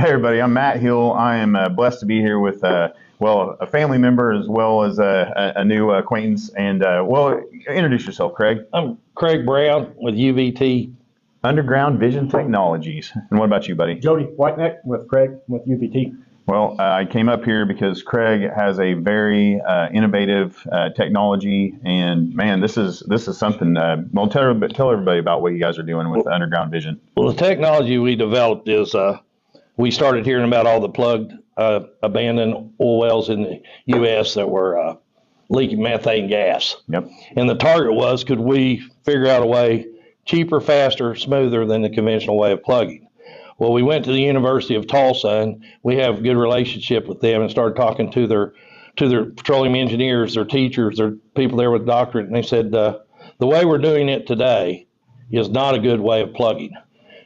Hi, everybody. I'm Matt Hill. I am blessed to be here with, a family member as well as a new acquaintance. And, introduce yourself, Craig. I'm Craig Brown with UVT. Underground Vision Technologies. And what about you, buddy? Jody, Whiteneck with Craig with UVT. Well, I came up here because Craig has a very innovative technology, and man, this is something. Tell everybody about what you guys are doing with Underground Vision. Well, the technology we developed is we started hearing about all the plugged abandoned oil wells in the U.S. that were leaking methane gas. Yep. And the target was, could we figure out a way cheaper, faster, smoother than the conventional way of plugging? Well, we went to the University of Tulsa, and we have a good relationship with them, and started talking to their petroleum engineers, their teachers, their people there with doctorate, and they said the way we're doing it today is not a good way of plugging,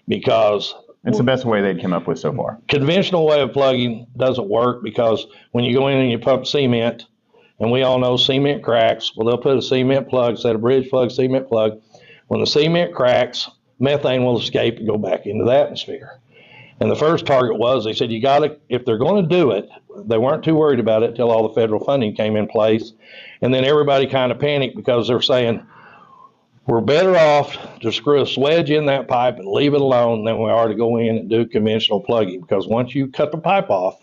because it's the best way they'd come up with so far. Conventional way of plugging doesn't work, because when you go in and you pump cement, and we all know cement cracks, well, they'll put a cement plug, set a bridge plug, cement plug. When the cement cracks, methane will escape and go back into the atmosphere. And the first target was, they said, if they're going to do it, they weren't too worried about it until all the federal funding came in place. And then everybody kind of panicked, because they're saying, we're better off to screw a swedge in that pipe and leave it alone than we are to go in and do conventional plugging. Because once you cut the pipe off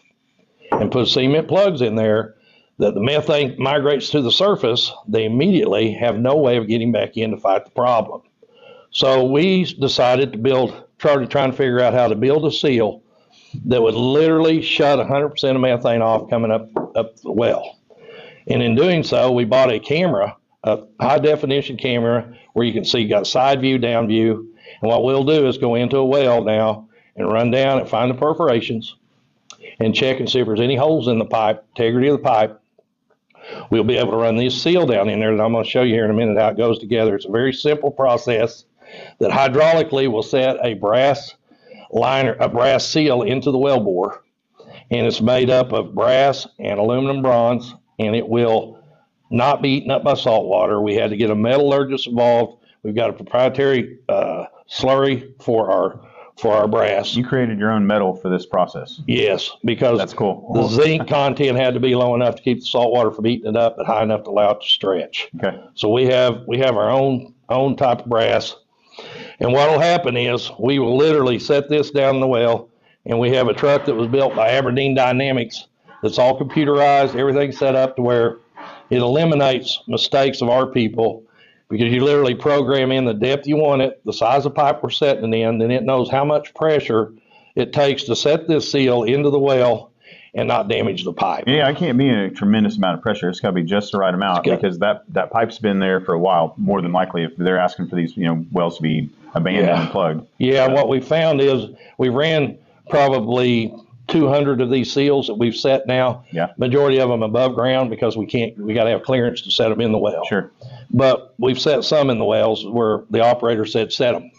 and put cement plugs in there, that the methane migrates to the surface, they immediately have no way of getting back in to fight the problem. So we decided to trying to figure out how to build a seal that would literally shut 100% of methane off coming up the well. And in doing so, we bought a camera, a high definition camera, where you can see, got side view, down view. And what we'll do is go into a well now and run down and find the perforations and check and see if there's any holes in the pipe, integrity of the pipe. We'll be able to run this seal down in there that I'm going to show you here in a minute how it goes together. It's a very simple process that hydraulically will set a brass seal into the well bore, and it's made up of brass and aluminum bronze, and it will not be eaten up by salt water. We had to get a metallurgist involved. We've got a proprietary slurry for our brass. You created your own metal for this process. Yes, because that's cool. The zinc content had to be low enough to keep the salt water from eating it up, but high enough to allow it to stretch. Okay. So we have our own type of brass. And what will happen is we will literally set this down in the well, and we have a truck that was built by Aberdeen Dynamics that's all computerized, everything's set up to where it eliminates mistakes of our people, because you literally program in the depth you want it, the size of pipe we're setting it in, then it knows how much pressure it takes to set this seal into the well and not damage the pipe. Yeah, I can't be in a tremendous amount of pressure. It's got to be just the right amount, because that pipe's been there for a while, more than likely, if they're asking for these wells to be abandoned and plugged. Yeah, what we found is we ran probably 200 of these seals that we've set now. Yeah. Majority of them above ground, because we got to have clearance to set them in the well. Sure. But we've set some in the wells where the operator said set them.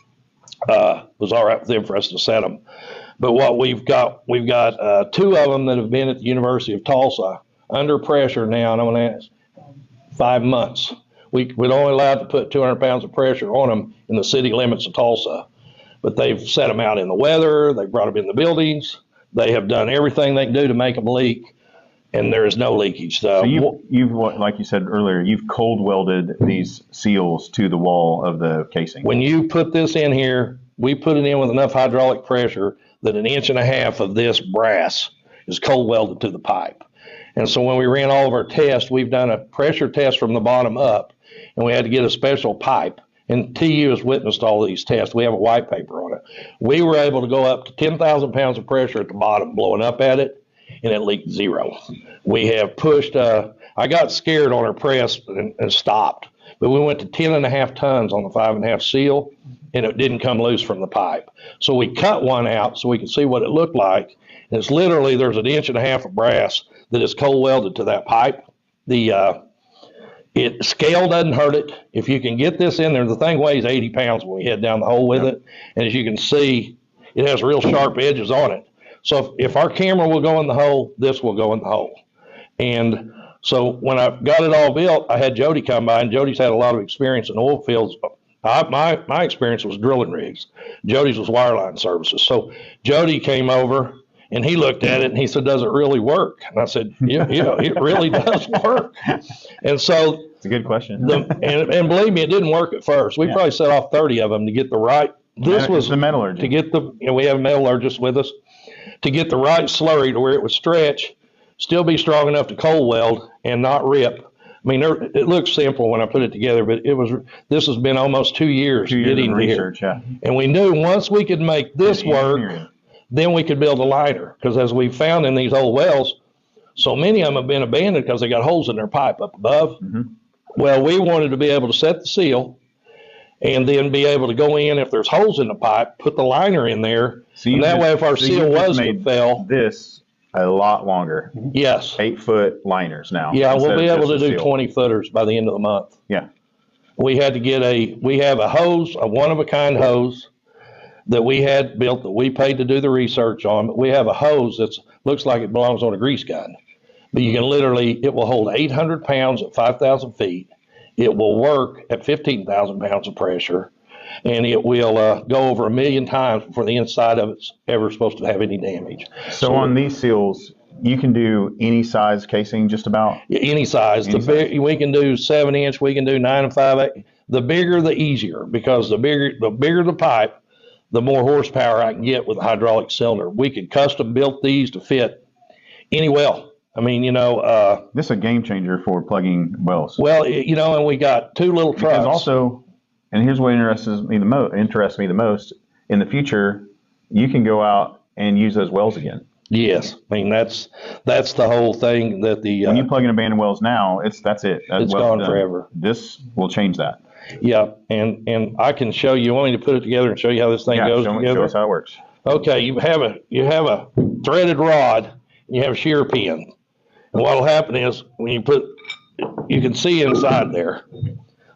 It was all right with them for us to set them. But what we've got two of them that have been at the University of Tulsa under pressure now, and I'm going to ask 5 months. We're only allowed to put 200 pounds of pressure on them in the city limits of Tulsa. But they've set them out in the weather, they've brought them in the buildings, they have done everything they can do to make them leak, and there is no leakage. So you've like you said earlier, you've cold welded these seals to the wall of the casing. When you put this in here, we put it in with enough hydraulic pressure that 1.5 inches of this brass is cold welded to the pipe. And so when we ran all of our tests, we've done a pressure test from the bottom up, and we had to get a special pipe. And TU has witnessed all of these tests. We have a white paper on it. We were able to go up to 10,000 pounds of pressure at the bottom, blowing up at it, and it leaked zero. We have pushed, I got scared on our press and stopped, but we went to 10.5 tons on the 5.5 seal, and it didn't come loose from the pipe. So we cut one out so we could see what it looked like. And it's literally, there's 1.5 inches of brass that is cold welded to that pipe. Scale doesn't hurt it. If you can get this in there, the thing weighs 80 pounds when we head down the hole with it. And as you can see, it has real sharp edges on it. So if our camera will go in the hole, this will go in the hole. And so when I got it all built, I had Jody come by, and Jody's had a lot of experience in oil fields. My experience was drilling rigs. Jody's was wireline services. So Jody came over And he looked at it and he said, "Does it really work?" And I said, "Yeah, it really does work." And so It's a good question. and believe me, it didn't work at first. We probably set off 30 of them to get the right. This was the metallurgy. To get the, we have a metallurgist with us, to get the right slurry to where it would stretch, still be strong enough to cold weld and not rip. I mean, it looks simple when I put it together, but this has been almost 2 years getting of research, here. Yeah. And we knew once we could make this work, then we could build a liner. Because as we found in these old wells, so many of them have been abandoned because they got holes in their pipe up above. Mm-hmm. Well, we wanted to be able to set the seal and then be able to go in, if there's holes in the pipe, put the liner in there. So and that way, if our seal was to fail. This a lot longer. Yes. 8-foot liners now. Yeah, we'll be able to do 20 footers by the end of the month. Yeah. We had to get we have a hose, a one-of-a-kind hose that we had built that we paid to do the research on. We have a hose that looks like it belongs on a grease gun. But you can literally, it will hold 800 pounds at 5,000 feet. It will work at 15,000 pounds of pressure. And it will go over 1 million times before the inside of it's ever supposed to have any damage. So on these seals, you can do any size casing, just about? Any size. We can do 7-inch, we can do 9 5/8. The bigger, the easier, because the bigger the pipe, the more horsepower I can get with a hydraulic cylinder. We could custom build these to fit any well. I mean, this is a game changer for plugging wells. Well, and we got 2 little trucks. Because also, and here's what interests me the most. In the future, you can go out and use those wells again. Yes, I mean that's the whole thing that when you plug in abandoned wells now, that's it. It's gone forever. This will change that. Yeah, and I can show you. Want me to put it together and show you how this thing goes together? Show us how it works. Okay, you have a threaded rod. And you have a shear pin, and what'll happen is when you can see inside there.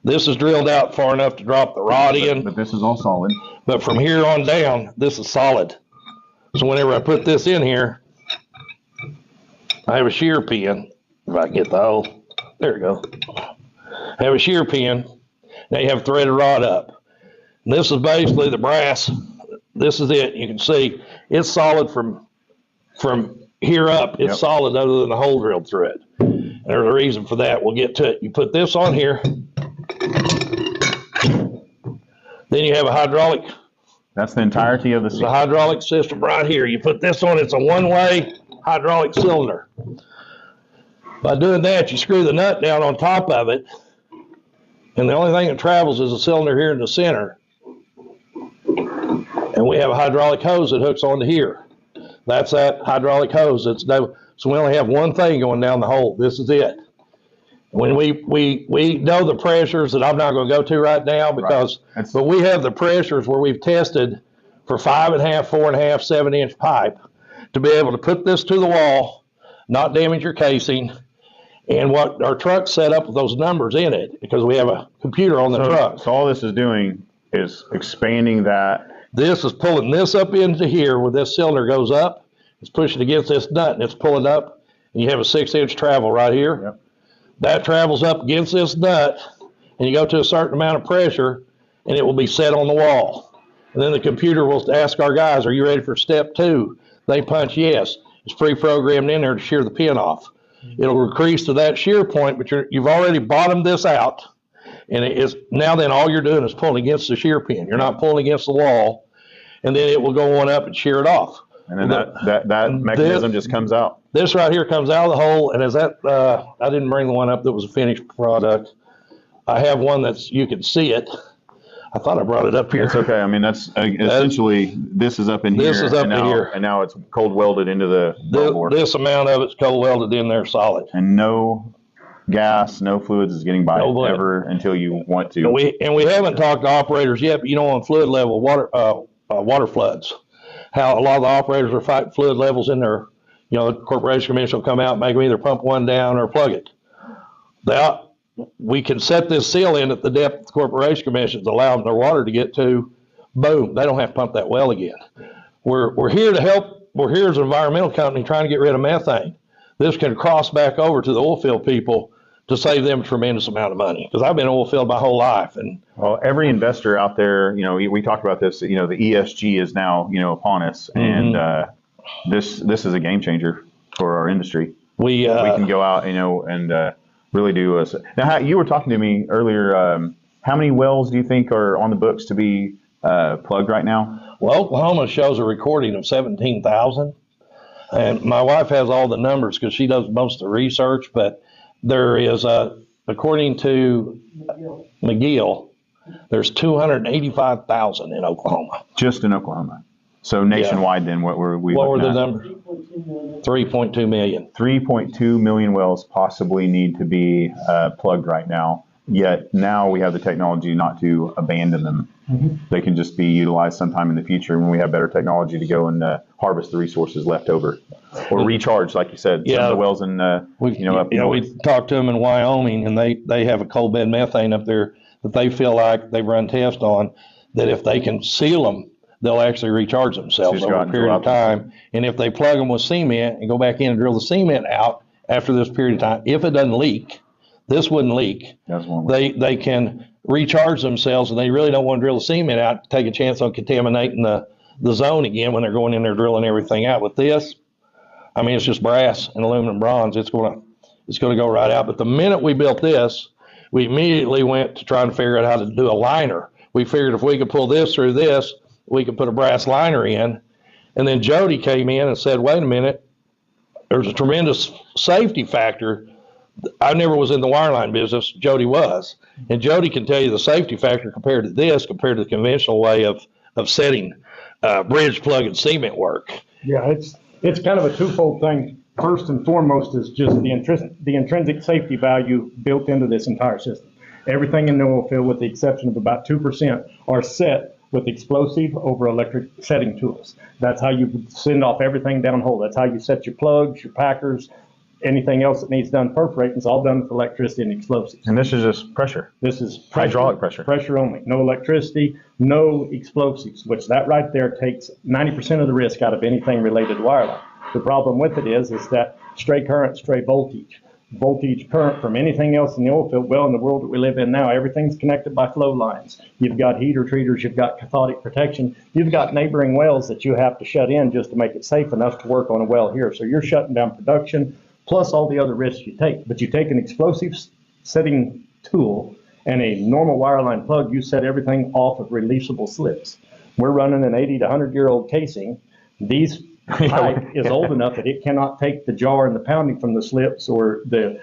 This is drilled out far enough to drop the rod in. But this is all solid. But from here on down, this is solid. So whenever I put this in here, I have a shear pin. If I can get the hole. There we go. I have a shear pin. Now you have a threaded rod up. And this is basically the brass. This is it. You can see it's solid from here up. It's solid other than the hole drilled through it. And there's a reason for that. We'll get to it. You put this on here. Then you have a hydraulic. That's the entirety of the seal. The hydraulic system right here. You put this on, it's a one-way hydraulic cylinder. By doing that, you screw the nut down on top of it, and the only thing that travels is a cylinder here in the center. And we have a hydraulic hose that hooks onto here. That's that hydraulic hose. So we only have one thing going down the hole. This is it. When we know the pressures that I'm not going to go to right now but we have the pressures where we've tested for 5.5, 4.5, 7-inch pipe to be able to put this to the wall, not damage your casing, and what our truck's set up with those numbers in it because we have a computer on the truck. So all this is doing is expanding that. This is pulling this up into here where this cylinder goes up. It's pushing against this nut and it's pulling up, and you have a 6-inch travel right here. Yep. That travels up against this nut, and you go to a certain amount of pressure, and it will be set on the wall. And then the computer will ask our guys, "Are you ready for step 2?" They punch yes. It's pre-programmed in there to shear the pin off. It'll increase to that shear point, but you've already bottomed this out, and it is now then all you're doing is pulling against the shear pin. You're not pulling against the wall, and then it will go on up and shear it off. And then that mechanism just comes out. This right here comes out of the hole, and as that, I didn't bring the one up that was a finished product. I have one you can see it. I thought I brought it up here. It's okay. I mean, that's essentially, this is up in here. This is up in here. And now it's cold welded into the wellbore. This amount of it's cold welded in there solid. And no gas, no fluids is getting by ever until you want to. And we haven't talked to operators yet, but on fluid level, water floods, how a lot of the operators are fighting fluid levels in their, the Corporation Commission will come out and make them either pump one down or plug it. We can set this seal in at the depth the Corporation Commission's allowing their water to get to. Boom, they don't have to pump that well again. We're here to help. We're here as an environmental company trying to get rid of methane. This can cross back over to the oil field people to save them a tremendous amount of money. Because I've been oil field my whole life. And well, every investor out there, we talked about this, the ESG is now, upon us. And this is a game changer for our industry. We can go out, and really do. Now, you were talking to me earlier. How many wells do you think are on the books to be plugged right now? Well, Oklahoma shows a recording of 17,000. And my wife has all the numbers because she does most of the research, but there is, according to McGill, there's 285,000 in Oklahoma. Just in Oklahoma. So nationwide, then what were we? What were looking the at? numbers? 3.2 million. 3.2 million wells possibly need to be plugged right now. Yet now we have the technology not to abandon them. Mm-hmm. They can just be utilized sometime in the future when we have better technology to go and harvest the resources left over, or recharge, like you said. Yeah, some of the wells in we talked to them in Wyoming, and they have a coal bed methane up there that they feel like they've run tests on, that if they can seal them, they'll actually recharge themselves over a period of time. And if they plug them with cement and go back in and drill the cement out after this period of time, if it doesn't leak, this wouldn't leak. That's one way. They can recharge themselves, and they really don't want to drill the cement out to take a chance on contaminating the zone again when they're going in there drilling everything out. With this, I mean, it's just brass and aluminum bronze. It's going to go right out. But the minute we built this, we immediately went to trying to figure out how to do a liner. We figured if we could pull this through this, we could put a brass liner in. And then Jody came in and said, wait a minute, there's a tremendous safety factor. I never was in the wireline business. Jody was. And Jody can tell you the safety factor compared to the conventional way of setting bridge plug and cement work. Yeah, it's kind of a twofold thing. First and foremost is just the intrinsic safety value built into this entire system. Everything in the oil field, with the exception of about 2%, are set with explosive over electric setting tools. That's how you send off everything downhole. That's how you set your plugs, your packers, anything else that needs done perforating. It's all done with electricity and explosives. And this is just pressure. This is pressure, hydraulic pressure. Pressure only. No electricity, no explosives, which that right there takes 90% of the risk out of anything related to wireline. The problem with it is that stray current, stray voltage current from anything else in the oil field. Well, in the world that we live in now, everything's connected by flow lines. You've got heater treaters, you've got cathodic protection, you've got neighboring wells that you have to shut in just to make it safe enough to work on a well here. So you're shutting down production, plus all the other risks you take. But you take an explosive setting tool and a normal wireline plug, you set everything off of releasable slips. We're running an 80 to 100-year-old casing. These pipe is old enough that it cannot take the jar and the pounding from the slips or the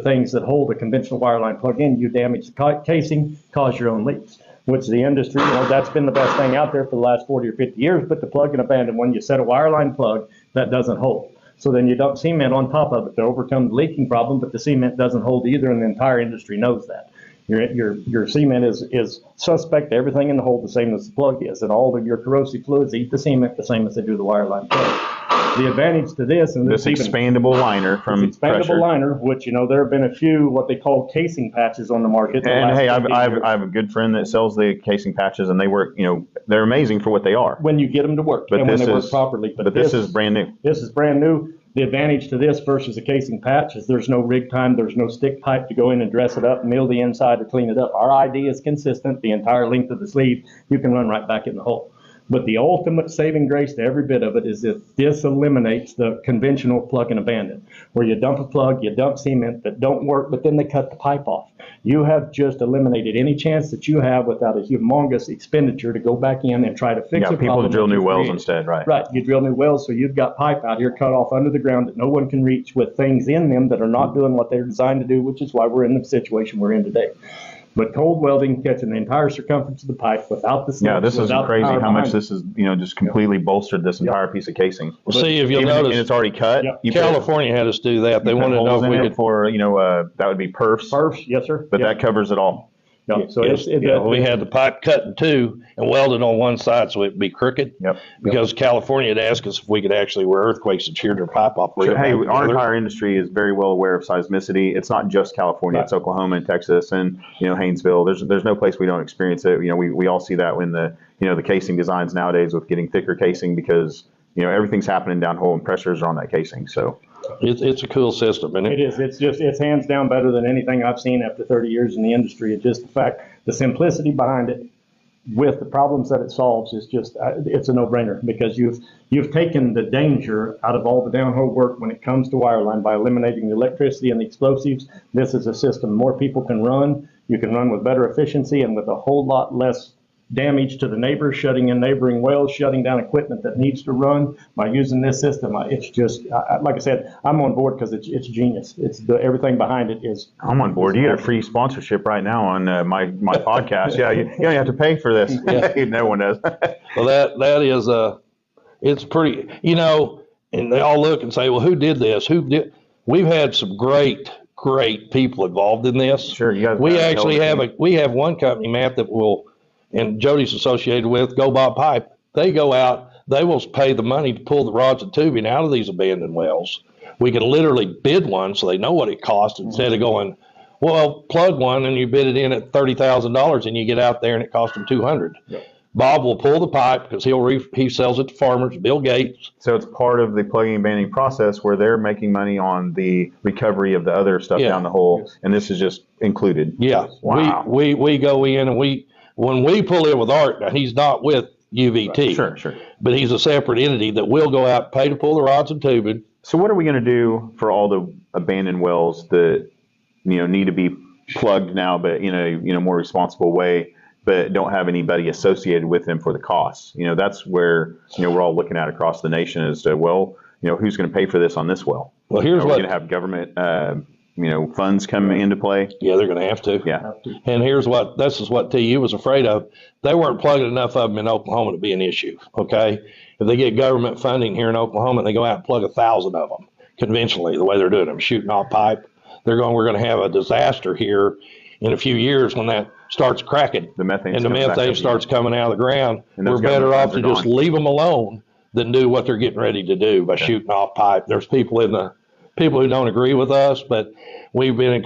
things that hold a conventional wireline plug in. You damage the casing, cause your own leaks, which the industry, that's been the best thing out there for the last 40 or 50 years. But the plug and abandon, when you set a wireline plug, that doesn't hold. So then you dump cement on top of it to overcome the leaking problem, but the cement doesn't hold either, and the entire industry knows that. Your cement is suspect to everything in the hole the same as the plug is, and all of your corrosive fluids eat the cement the same as they do the wireline plug. The advantage to this, and this expandable liner from pressure. Liner, which there have been a few what they call casing patches on the market. And hey, I have a good friend that sells the casing patches, and they work. They're amazing for what they are when you get them to work, but and when they work properly. But this is brand new. This is brand new. The advantage to this versus a casing patch is there's no rig time, there's no stick pipe to go in and dress it up, mill the inside, or clean it up. Our ID is consistent. The entire length of the sleeve, you can run right back in the hole. But the ultimate saving grace to every bit of it is that this eliminates the conventional plug and abandon, where you dump a plug, you dump cement that don't work, but then they cut the pipe off. You have just eliminated any chance that you have without a humongous expenditure to go back in and try to fix it. People to drill new wells instead, right? Right, you drill new wells, so you've got pipe out here cut off under the ground that no one can reach with things in them that are not doing what they're designed to do, which is why we're in the situation we're in today. But cold welding, catching the entire circumference of the pipe without the slips. Yeah, this is crazy how much this is, just completely bolstered this entire piece of casing. Well, see, if you'll notice, and it's already cut. California had us do that. They wanted to know if we could. For, that would be perfs. Perfs, yes, sir. But that covers it all. Yeah, so we had the pipe cut in two and welded on one side so it'd be crooked. Yep. Because California had asked us if we could actually, where earthquakes had sheared their pipe off. So, hey, our entire industry is very well aware of seismicity. It's not just California; It's Oklahoma and Texas and Haynesville. There's no place we don't experience it. We all see that when the casing designs nowadays with getting thicker casing because everything's happening downhole and pressures are on that casing. So. It's a cool system, and it is. It's hands down better than anything I've seen after 30 years in the industry. It's just the simplicity behind it with the problems that it solves is just, it's a no-brainer, because you've taken the danger out of all the downhole work when it comes to wireline by eliminating the electricity and the explosives. This is a system more people can run. You can run with better efficiency and with a whole lot less damage to the neighbors, shutting in neighboring wells, shutting down equipment that needs to run by using this system. It's just, like I said, I'm on board because it's genius. Everything behind it is. I'm on board. You get a free sponsorship right now on my podcast. Yeah, you don't have to pay for this. Yeah. No one does. Well, that is it's pretty, and they all look and say, well, who did this? We've had some great people involved in this. Sure, you guys. We actually have one company, Matt, that will, and Jody's associated with, Go Bob Pipe. They go out, they will pay the money to pull the rods and tubing out of these abandoned wells. We can literally bid one so they know what it costs instead of going, well, plug one and you bid it in at $30,000 and you get out there and it costs them $200. Yeah. Bob will pull the pipe because he sells it to farmers, Bill Gates. So it's part of the plugging and abandoning process where they're making money on the recovery of the other stuff down the hole, and this is just included. Yeah. Wow. We go in and when we pull in with Art, now he's not with UVT. Right. Sure. But he's a separate entity that will go out and pay to pull the rods and tubing. So what are we going to do for all the abandoned wells that need to be plugged now, but in a more responsible way, but don't have anybody associated with them for the costs? That's where we're all looking at across the nation as to, well, who's going to pay for this on this well? Well, here's what we're going to have government funds come into play. Yeah, they're going to have to. Yeah. And this is what TU was afraid of. They weren't plugging enough of them in Oklahoma to be an issue. Okay. If they get government funding here in Oklahoma and they go out and plug 1,000 of them conventionally, the way they're doing them, shooting off pipe, we're going to have a disaster here in a few years when that starts cracking. The methane starts coming out of the ground. We're better off to just leave them alone than do what they're getting ready to do by shooting off pipe. There's people who don't agree with us, but we've been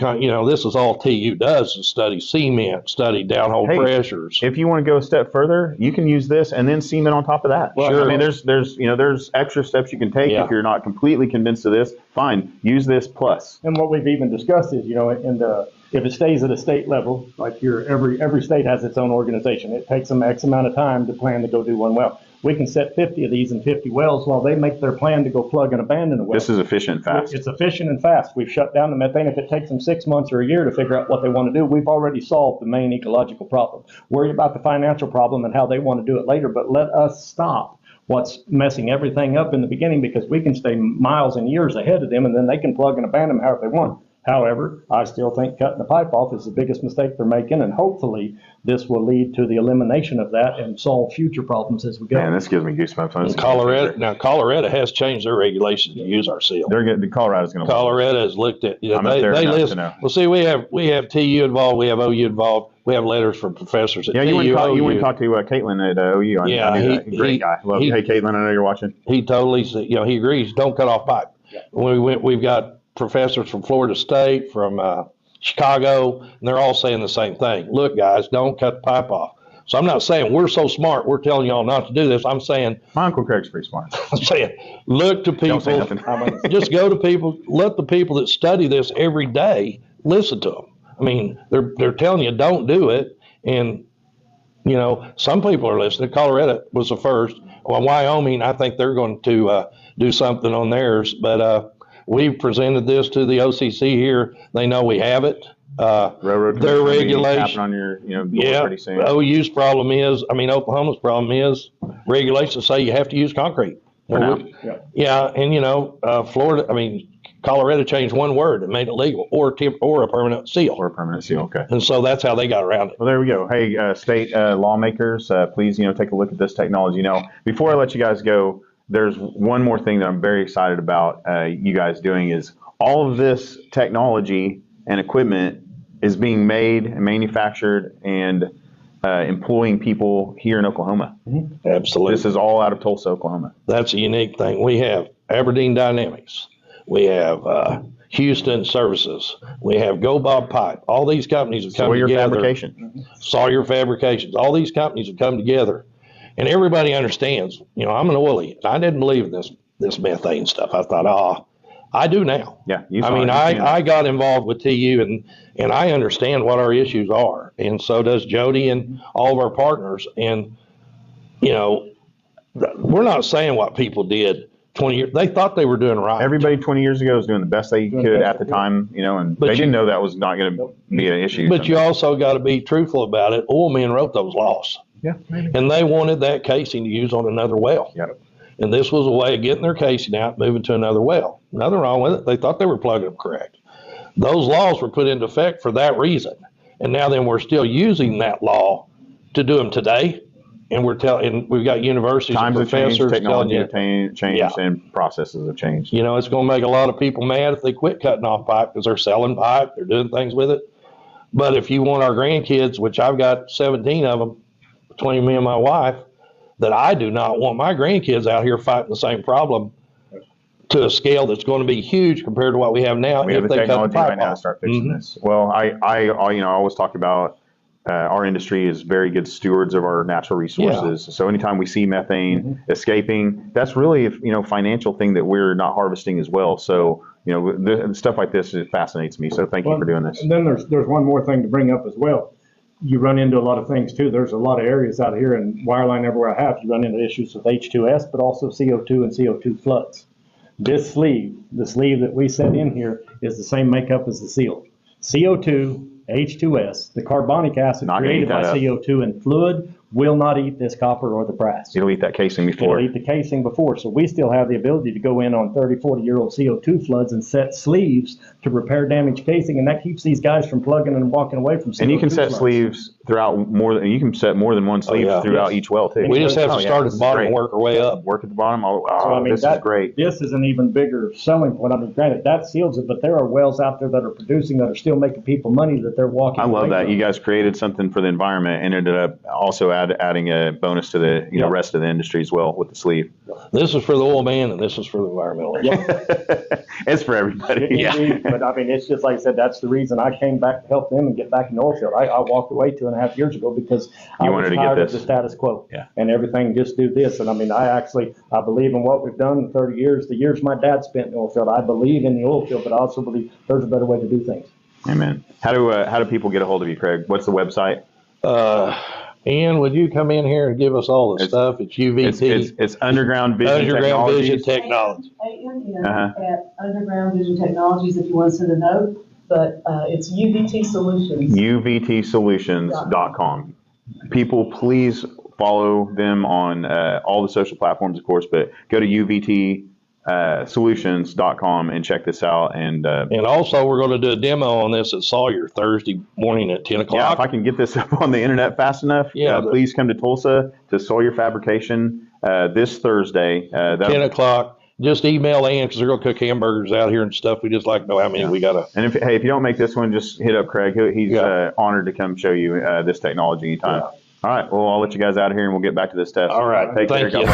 this is all TU does is study cement, study downhole pressures. If you want to go a step further, you can use this and then cement on top of that. Well, sure. I mean, there's extra steps you can take. If you're not completely convinced of this, fine, use this plus. And what we've even discussed is, if it stays at a state level, like every state has its own organization, it takes them X amount of time to plan to go do one well. We can set 50 of these in 50 wells while they make their plan to go plug and abandon a well. This is efficient and fast. It's efficient and fast. We've shut down the methane. If it takes them 6 months or a year to figure out what they want to do, we've already solved the main ecological problem. Worry about the financial problem and how they want to do it later, but let us stop what's messing everything up in the beginning, because we can stay miles and years ahead of them, and then they can plug and abandon them however they want. However, I still think cutting the pipe off is the biggest mistake they're making, and hopefully this will lead to the elimination of that and solve future problems as we go. Man, this gives me goosebumps. Colorado has changed their regulations to use our seal. Colorado's going to. Colorado has looked at. They list. Well, see, we have TU involved, we have OU involved, we have letters from professors at TU. You went and talked to Caitlin at OU. Great guy. Hey, Caitlin, I know you're watching. He totally, he agrees. Don't cut off pipe. Yeah. We've got professors from Florida State, from Chicago, and they're all saying the same thing. Look, guys, don't cut the pipe off. So I'm not saying we're so smart, we're telling y'all not to do this. I'm saying my Uncle Craig's pretty smart. I'm saying look to people. Just go to people. Let the people that study this every day listen to them. I mean, they're telling you don't do it, and some people are listening. Colorado was the first. Well, Wyoming, I think they're going to do something on theirs, but. We've presented this to the OCC here. They know we have it. Their regulation on your, pretty soon. OU's problem is, Oklahoma's problem is regulations say you have to use concrete. And Florida, Colorado changed one word and made it legal, or a permanent seal. Or a permanent seal, okay. And so that's how they got around it. Well, there we go. Hey, state lawmakers, please, take a look at this technology. Before I let you guys go, there's one more thing that I'm very excited about you guys doing is all of this technology and equipment is being made and manufactured and employing people here in Oklahoma. Mm-hmm. Absolutely. This is all out of Tulsa, Oklahoma. That's a unique thing. We have Aberdeen Dynamics. We have Houston Services. We have Go Bob Pipe. All these companies have come together. Sawyer Fabrications. All these companies have come together. And everybody understands, I'm an oilie. I didn't believe in this methane stuff. I thought, I do now. Yeah. You I saw mean, it. You seen it. I got involved with TU and I understand what our issues are. And so does Jody and all of our partners. And, you know, we're not saying what people did 20 years. They thought they were doing right. Everybody 20 years ago was doing the best they could at the time, you know, and they didn't know that was not going to be an issue. But you also got to be truthful about it. Oil men wrote those laws. Yeah, maybe. And they wanted that casing to use on another well. Yep. And this was a way of getting their casing out, moving to another well. Nothing wrong with it. They thought they were plugging them correct. Those laws were put into effect for that reason. And now then we're still using that law to do them today. And we've got universities Times and have changed, professors technology telling have changed, and processes have changed. you know, it's going to make a lot of people mad if they quit cutting off pipe because they're selling pipe, they're doing things with it. But if you want our grandkids, which I've got 17 of them between me and my wife, that I do not want my grandkids out here fighting the same problem to a scale that's going to be huge compared to what we have now. We have if the they cut technology pipe right now to off. start fixing this. Well, I always talk about our industry is very good stewards of our natural resources. So anytime we see methane escaping, that's really financial thing that we're not harvesting as well. So the stuff like this fascinates me. So thank you for doing this. And then there's one more thing to bring up as well. You run into a lot of things too. There's a lot of areas out here in wireline everywhere I have. You run into issues with H2S, but also CO2 and CO2 floods. This sleeve, the sleeve that we set in here, is the same makeup as the seal. CO2, H2S, the carbonic acid created by CO2 and fluid will not eat this copper or the brass. It'll eat that casing before. It'll eat the casing before. So we still have the ability to go in on 30, 40-year-old CO2 floods and set sleeves to repair damaged casing, and that keeps these guys from plugging and walking away from CO2 And you can set floods. sleeves throughout more than one sleeve throughout each well too. We just have to start at the bottom and work our way up. Work at the bottom. This is great. This is an even bigger selling point. I mean, granted, that seals it, but there are wells out there that are producing that are still making people money that they're walking away I love that. from. You guys created something for the environment and ended up also adding a bonus to the rest of the industry as well with the sleeve. This is for the oil man and this is for the environmental. It's for everybody. But I mean, it's just like I said, that's the reason I came back to help them and get back in the oil field. I walked away 2.5 years ago because I was tired of the status quo and everything, just do this. And I mean, I believe in what we've done in 30 years, the years my dad spent in the oil field. I believe in the oil field, but I also believe there's a better way to do things. Amen. How do people get a hold of you, Craig? What's the website? Ian, would you come in here and give us all the stuff? It's UVT. It's Underground Vision Underground Technologies. Vision Technology. At Underground Vision Technologies if you want to send a note, but it's UVT Solutions. UVTsolutions.com. People, please follow them on all the social platforms, of course, but go to UVTsolutions.com and check this out. And also, we're going to do a demo on this at Sawyer Thursday morning at 10 o'clock. Yeah, if I can get this up on the internet fast enough, please come to Tulsa to Sawyer Fabrication this Thursday. 10 o'clock. Just email Ann because they're going to cook hamburgers out here and stuff. We just like to know how many we got to. And if you don't make this one, just hit up Craig. He's honored to come show you this technology anytime. All right. Well, I'll let you guys out of here and we'll get back to this test. All right. Take care. Thank you.